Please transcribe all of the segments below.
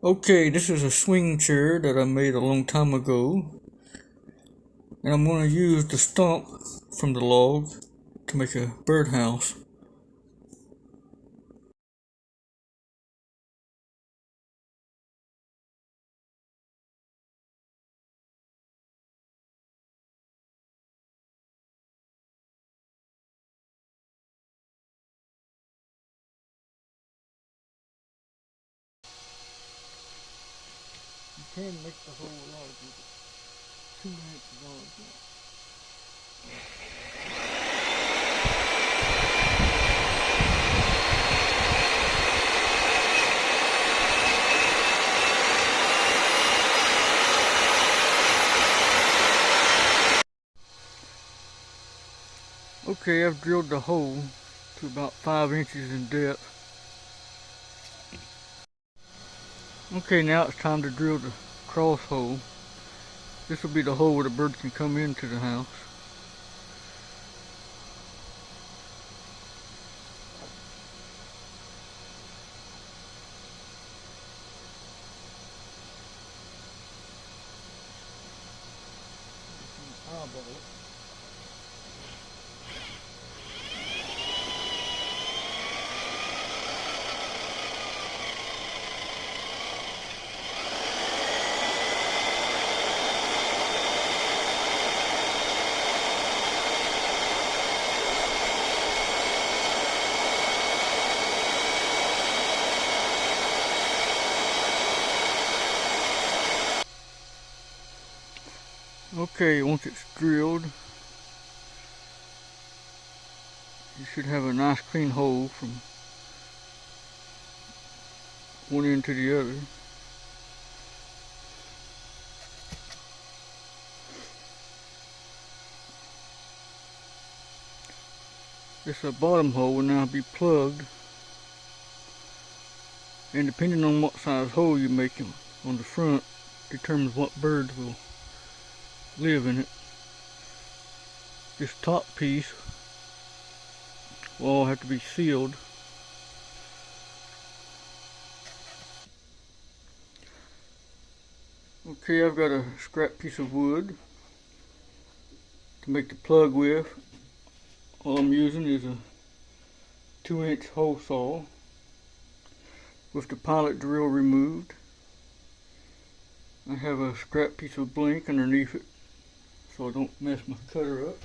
Okay, this is a swing chair that I made a long time ago, and I'm going to use the stump from the log to make a birdhouse. You can make the hole larger, but 2 inches larger. Okay, I've drilled the hole to about 5 inches in depth. Okay, now it's time to drill the cross hole. This will be the hole where the bird can come into the house. Eyeball it. Okay, once it's drilled, you should have a nice clean hole from one end to the other. This bottom hole will now be plugged, and depending on what size hole you make on the front determines what birds will live in it. This top piece will all have to be sealed. Okay, I've got a scrap piece of wood to make the plug with. All I'm using is a 2-inch hole saw with the pilot drill removed. I have a scrap piece of blank underneath it so I don't mess my cutter up.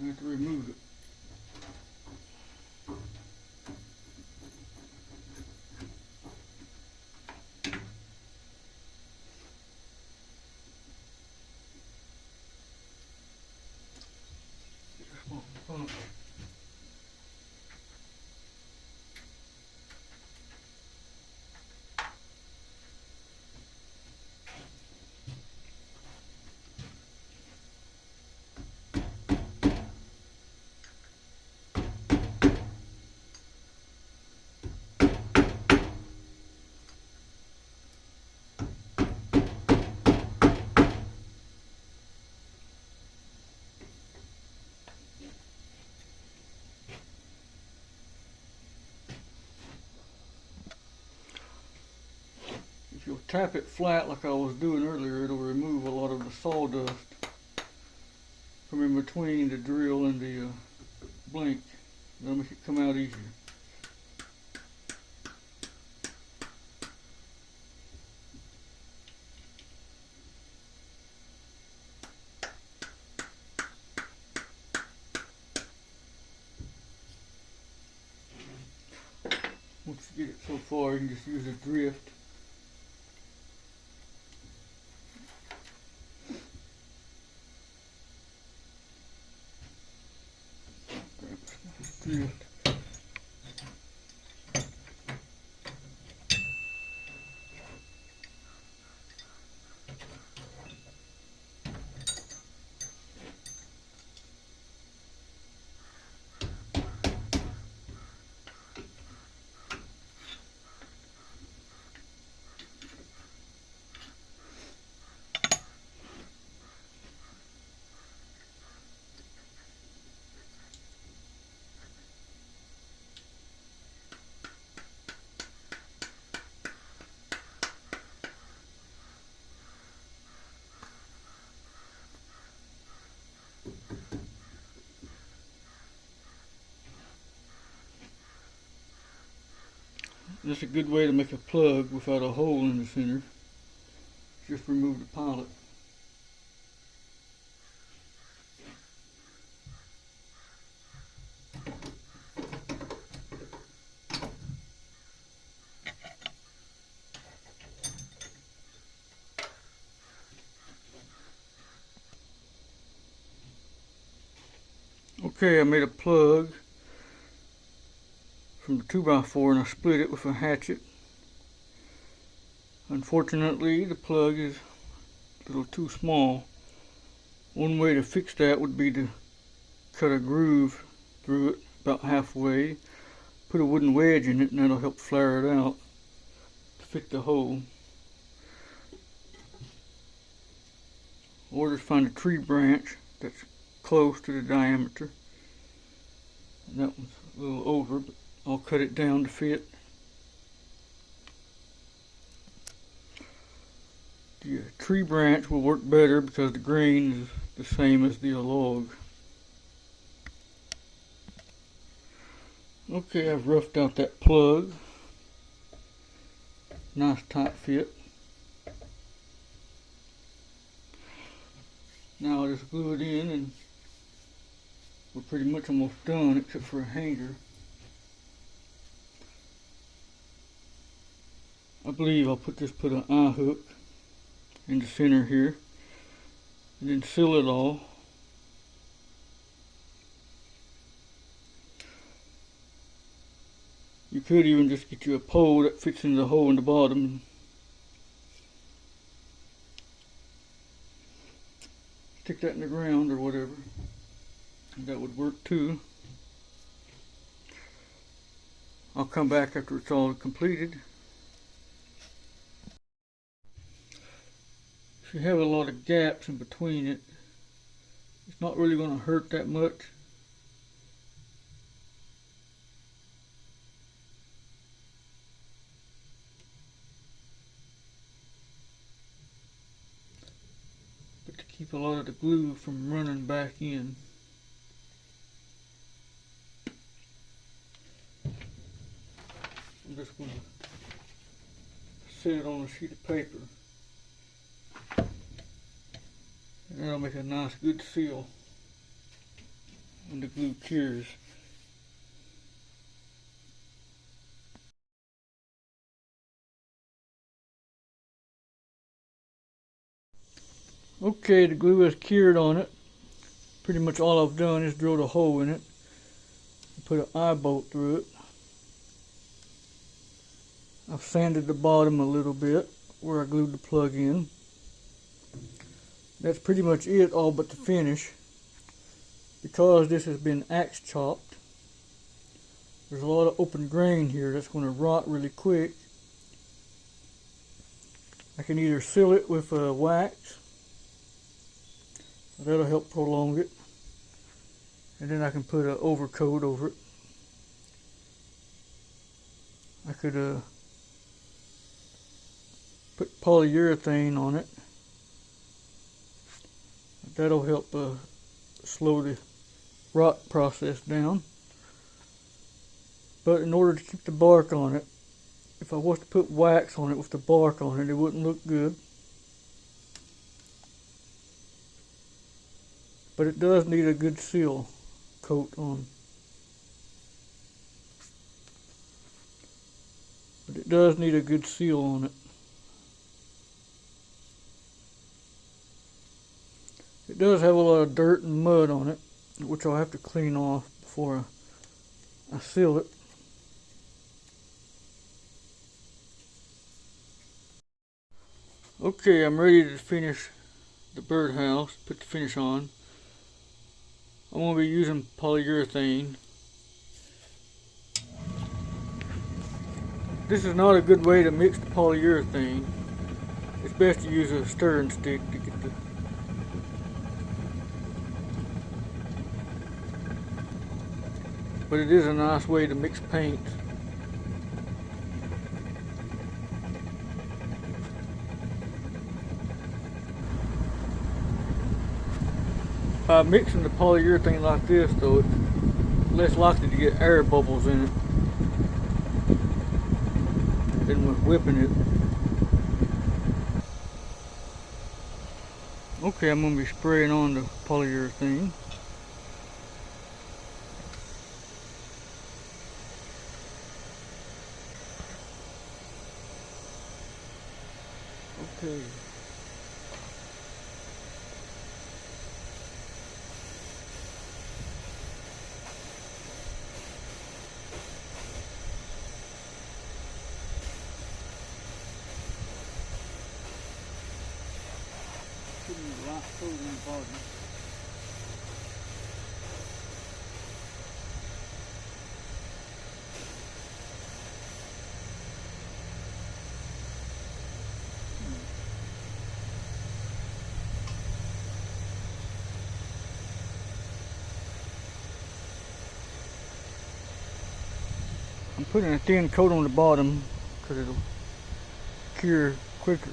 I have to remove it. If you'll tap it flat like I was doing earlier, it'll remove a lot of the sawdust. from in between the drill and the blank. That'll make it come out easier. Once you get it so far, you can just use a drift. Drift. That's a good way to make a plug without a hole in the center. Just remove the pilot. Okay, I made a plug from the 2x4 and I split it with a hatchet. Unfortunately, the plug is a little too small. One way to fix that would be to cut a groove through it about halfway, put a wooden wedge in it, and that'll help flare it out to fit the hole. Or just find a tree branch that's close to the diameter. And that one's a little over, but I'll cut it down to fit. The tree branch will work better because the grain is the same as the log. Okay, I've roughed out that plug. Nice tight fit. Now I'll just glue it in and we're pretty much almost done except for a hanger. I believe I'll put an eye hook in the center here and then seal it all. You could even just get you a pole that fits in the hole in the bottom. Stick that in the ground or whatever. That would work too. I'll come back after it's all completed. If you have a lot of gaps in between it, it's not really going to hurt that much. But to keep a lot of the glue from running back in. I'm just going to set it on a sheet of paper. And that'll make a nice good seal when the glue cures. Okay, the glue is cured on it. Pretty much all I've done is drilled a hole in it. Put an eye bolt through it. I've sanded the bottom a little bit where I glued the plug in. That's pretty much it, all but the finish. Because this has been axe chopped, there's a lot of open grain here that's going to rot really quick. I can either seal it with wax, that'll help prolong it, and then I can put an overcoat over it. I could put polyurethane on it. That'll help slow the rot process down. But in order to keep the bark on it, if I was to put wax on it with the bark on it, it wouldn't look good. But it does need a good seal coat on. But it does need a good seal on it. It does have a lot of dirt and mud on it, which I'll have to clean off before I seal it. Okay, I'm ready to finish the birdhouse, put the finish on. I'm going to be using polyurethane. This is not a good way to mix the polyurethane. It's best to use a stirring stick to get the but it is a nice way to mix paint. By mixing the polyurethane like this though, it's less likely to get air bubbles in it than with whipping it. Okay, I'm going to be spraying on the polyurethane. Okay. Putting the right coat on the bottom. I'm putting a thin coat on the bottom because it'll cure quicker.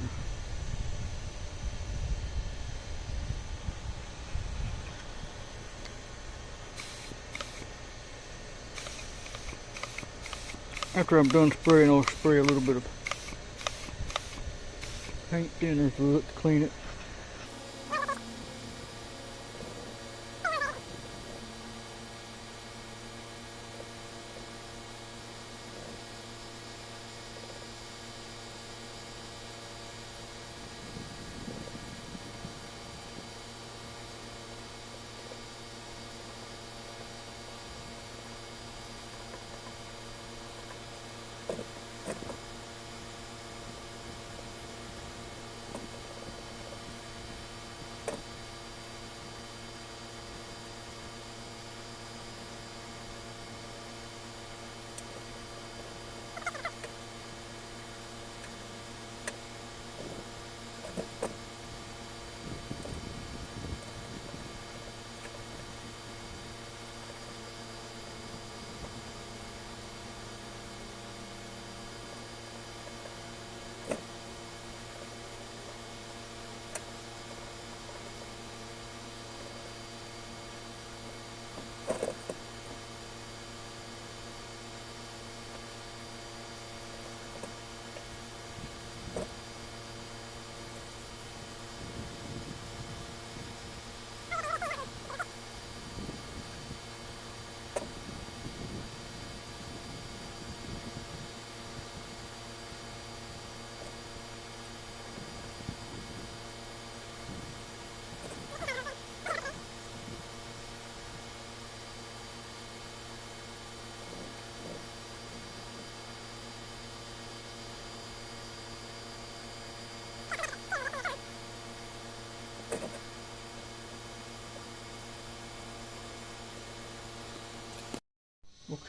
After I'm done spraying, I'll spray a little bit of paint thinner through it to clean it.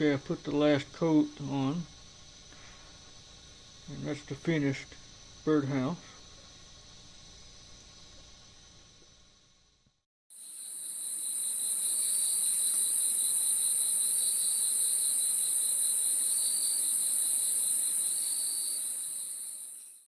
Okay, I put the last coat on, and that's the finished birdhouse.